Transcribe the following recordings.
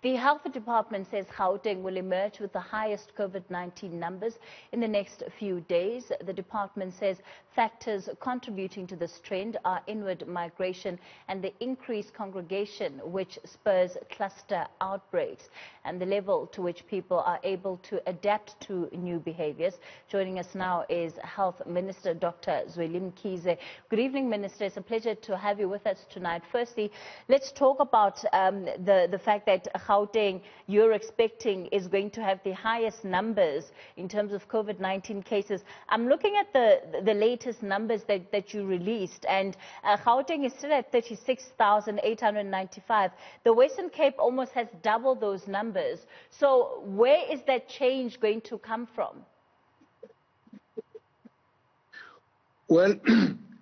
The health department says Gauteng will emerge with the highest COVID-19 numbers in the next few days. The department says factors contributing to this trend are inward migration and the increased congregation, which spurs cluster outbreaks, and the level to which people are able to adapt to new behaviors. Joining us now is Health Minister Dr. Zweli Mkhize. Good evening, Minister. It's a pleasure to have you with us tonight. Firstly, let's talk about the fact that Gauteng, you're expecting, is going to have the highest numbers in terms of COVID-19 cases. I'm looking at the latest numbers that you released, and Gauteng is still at 36,895. The Western Cape almost has double those numbers. So where is that change going to come from? Well,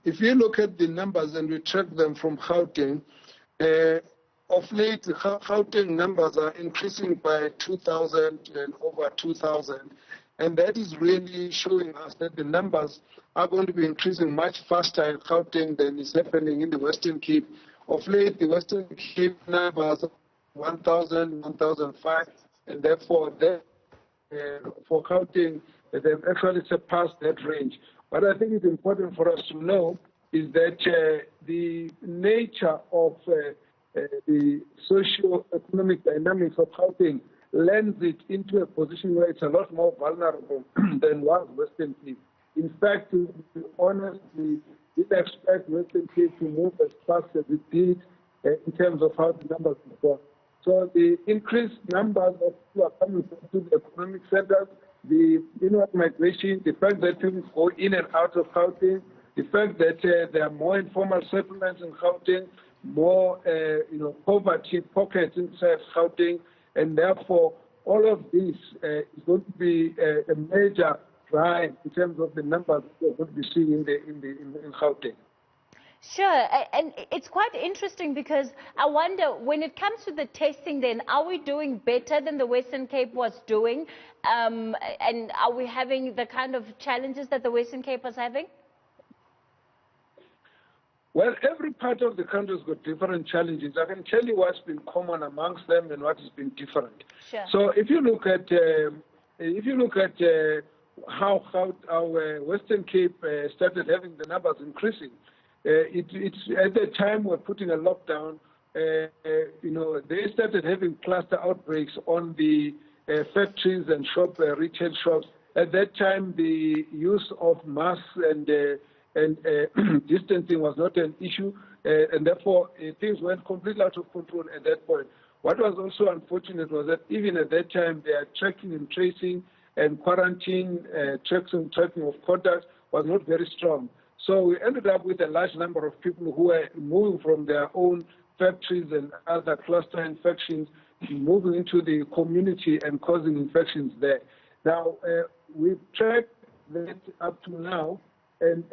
if you look at the numbers and we track them from Gauteng, of late, Gauteng numbers are increasing by 2,000 and over 2,000. And that is really showing us that the numbers are going to be increasing much faster in Gauteng than is happening in the Western Cape. Of late, the Western Cape numbers are 1,000, 1,005, and therefore, for Gauteng, they've actually surpassed that range. What I think is important for us to know is that the nature of the socio-economic dynamics of Gauteng lends it into a position where it's a lot more vulnerable than was Western Cape. In fact, to be honest, we didn't expect Western Cape to move as fast as it did in terms of how the numbers have gone. So the increased numbers of people are coming to the economic centers, the inward migration, the fact that people go in and out of Gauteng, the fact that there are more informal settlements in Gauteng, more poverty pockets inside Gauteng, and therefore all of this is going to be a major drive in terms of the numbers we're going to be seeing in Gauteng. Sure, and it's quite interesting because I wonder, when it comes to the testing then, are we doing better than the Western Cape was doing? And are we having the kind of challenges that the Western Cape was having? Well, every part of the country has got different challenges. I can tell you what's been common amongst them and what has been different. Sure. So if you look at how our Western Cape started having the numbers increasing, it's at the time we're putting a lockdown. They started having cluster outbreaks on the factories and retail shops. At that time, the use of masks and distancing was not an issue, and therefore things went completely out of control at that point. What was also unfortunate was that even at that time, their tracking and tracing and quarantine, tracking of contact was not very strong. So we ended up with a large number of people who were moving from their own factories and other cluster infections, moving into the community and causing infections there. Now, we've tracked that up to now, and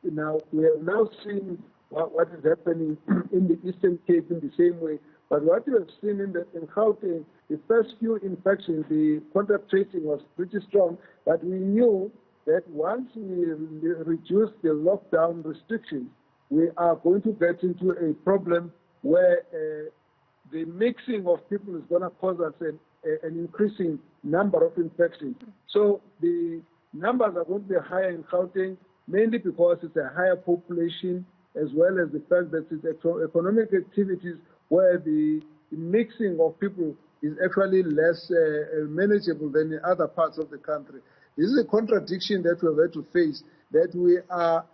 now we have now seen what is happening in the Eastern Cape in the same way. But what we have seen in Gauteng, the first few infections, the contact tracing was pretty strong, but we knew that once we reduce the lockdown restrictions, we are going to get into a problem where the mixing of people is going to cause us an increasing number of infections. So the numbers are going to be higher in Gauteng, mainly because it's a higher population, as well as the fact that it's economic activities where the mixing of people is actually less manageable than in other parts of the country. This is a contradiction that we've had to face, that we are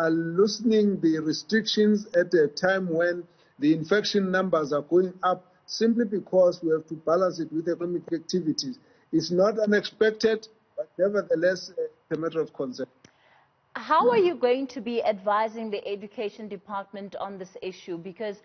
loosening the restrictions at a time when the infection numbers are going up, simply because we have to balance it with economic activities. It's not unexpected, but nevertheless, it's a matter of concern. How are you going to be advising the Education Department on this issue? Because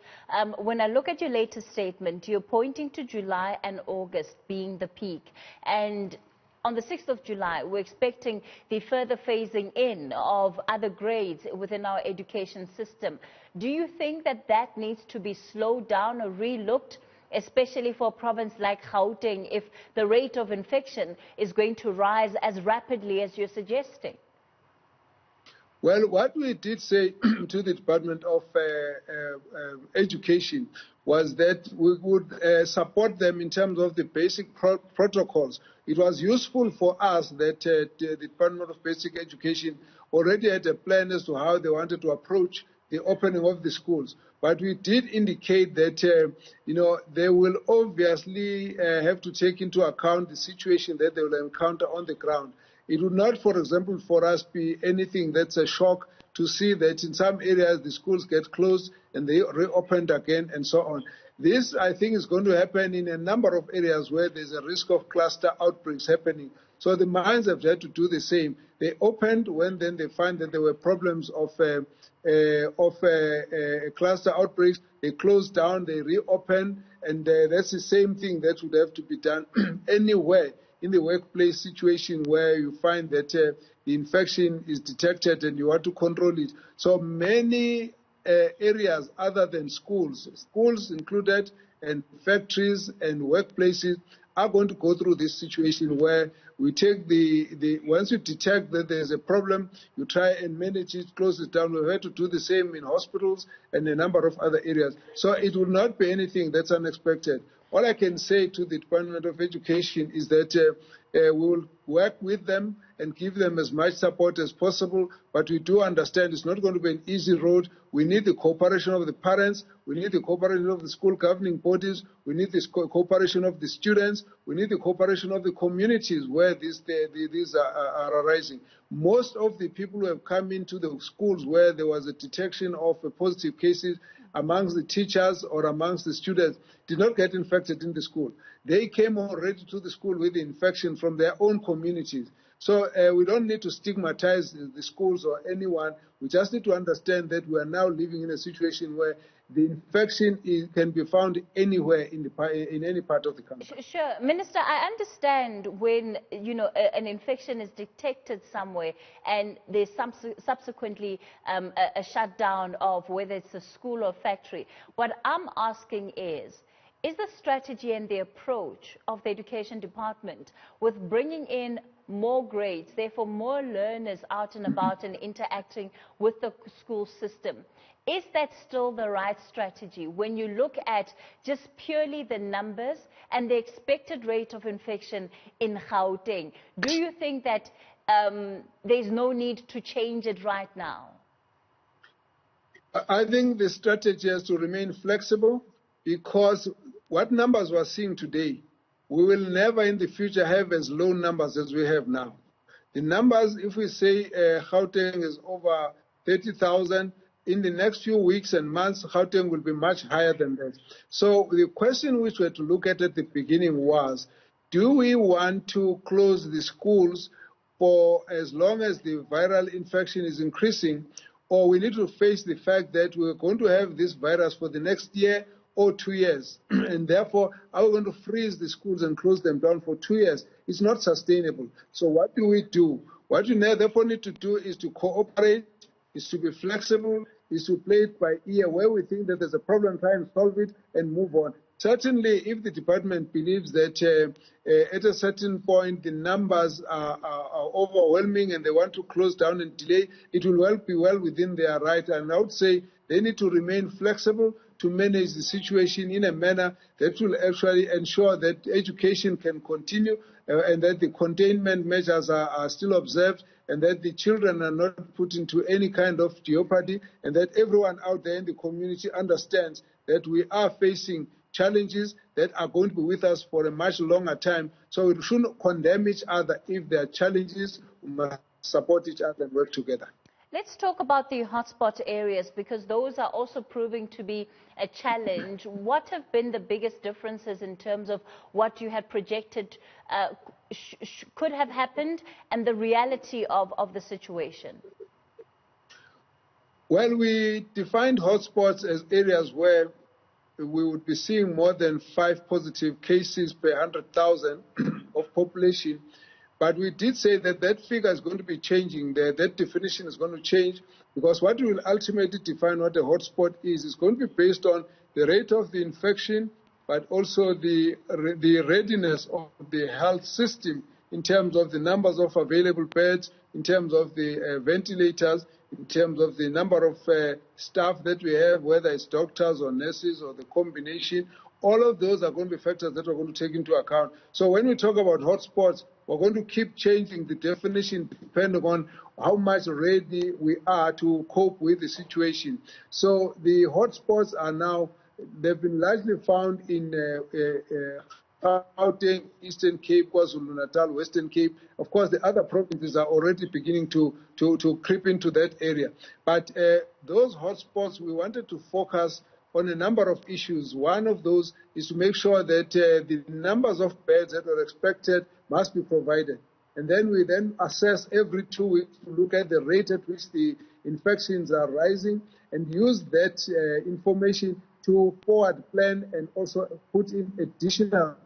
when I look at your latest statement, you're pointing to July and August being the peak. And on the 6th of July, we're expecting the further phasing in of other grades within our education system. Do you think that that needs to be slowed down or re-looked, especially for a province like Gauteng, if the rate of infection is going to rise as rapidly as you're suggesting? Well, what we did say to the Department of Education was that we would support them in terms of the basic protocols. It was useful for us that the Department of Basic Education already had a plan as to how they wanted to approach the opening of the schools. But we did indicate that, they will obviously have to take into account the situation that they will encounter on the ground. It would not, for example, for us be anything that's a shock to see that in some areas the schools get closed and they reopened again and so on. This, I think, is going to happen in a number of areas where there's a risk of cluster outbreaks happening. So the mines have had to do the same. They opened when then they find that there were problems of cluster outbreaks. They closed down, they reopened, and that's the same thing that would have to be done anywhere in the workplace situation where you find that the infection is detected and you want to control it. So many areas other than schools included, and factories and workplaces are going to go through this situation where we take once you detect that there's a problem, you try and manage it, close it down. We've had to do the same in hospitals and a number of other areas. So it will not be anything that's unexpected. All I can say to the Department of Education is that we will work with them and give them as much support as possible, but we do understand it's not going to be an easy road. We need the cooperation of the parents, we need the cooperation of the school governing bodies, we need the cooperation of the students, we need the cooperation of the communities where these are arising. Most of the people who have come into the schools where there was a detection of positive cases amongst the teachers or amongst the students did not get infected in the school. They came already to the school with the infection from their own communities. So we don't need to stigmatize the schools or anyone. We just need to understand that we are now living in a situation where the infection can be found anywhere in any part of the country. Sure. Minister, I understand when, an infection is detected somewhere and there's subsequently a shutdown of whether it's a school or factory. What I'm asking is the strategy and the approach of the Education Department with bringing in more grades, therefore more learners out and about and interacting with the school system, is that still the right strategy when you look at just purely the numbers and the expected rate of infection in Gauteng? Do you think that there's no need to change it right now? I think the strategy has to remain flexible, because what numbers we're seeing today, we will never in the future have as low numbers as we have now. The numbers, if we say Gauteng is over 30,000, in the next few weeks and months, Gauteng will be much higher than that. So the question which we had to look at the beginning was, do we want to close the schools for as long as the viral infection is increasing, or we need to face the fact that we're going to have this virus for the next year or 2 years, and therefore are we going to freeze the schools and close them down for 2 years? It's not sustainable. So what do we do? What you therefore need to do is to cooperate, is to be flexible, is to play it by ear. Where we think that there's a problem, try and solve it and move on. Certainly, if the department believes that at a certain point the numbers are overwhelming and they want to close down and delay, it will be well within their right. And I would say they need to remain flexible to manage the situation in a manner that will actually ensure that education can continue and that the containment measures are still observed, and that the children are not put into any kind of jeopardy, and that everyone out there in the community understands that we are facing challenges that are going to be with us for a much longer time. So we shouldn't condemn each other. If there are challenges, we must support each other and work together. Let's talk about the hotspot areas, because those are also proving to be a challenge. What have been the biggest differences in terms of what you had projected could have happened and the reality of the situation? Well, we defined hotspots as areas where we would be seeing more than 5 positive cases per 100,000 of population. But we did say that that figure is going to be changing. That definition is going to change, because what will ultimately define what a hotspot is going to be based on the rate of the infection, but also the readiness of the health system in terms of the numbers of available beds, in terms of the ventilators, in terms of the number of staff that we have, whether it's doctors or nurses or the combination. All of those are going to be factors that we're going to take into account. So when we talk about hotspots, we're going to keep changing the definition depending on how much ready we are to cope with the situation. So the hotspots are now, they've been largely found in Gauteng, Eastern Cape, KwaZulu-Natal, Western Cape. Of course, the other provinces are already beginning to creep into that area. But those hotspots, we wanted to focus on a number of issues. One of those is to make sure that the numbers of beds that are expected must be provided. And then we assess every 2 weeks to look at the rate at which the infections are rising and use that information to forward plan and also put in additional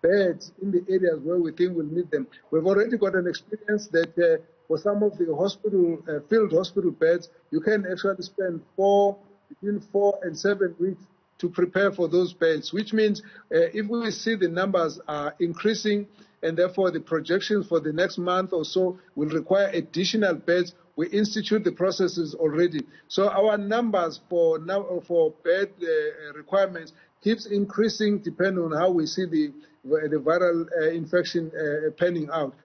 beds in the areas where we think we'll need them. We've already got an experience that for some of the hospital, field hospital beds, you can actually spend between 4 and 7 weeks to prepare for those beds, which means if we see the numbers are increasing and therefore the projections for the next month or so will require additional beds, we institute the processes already. So our numbers for bed requirements keeps increasing depending on how we see the viral infection panning out.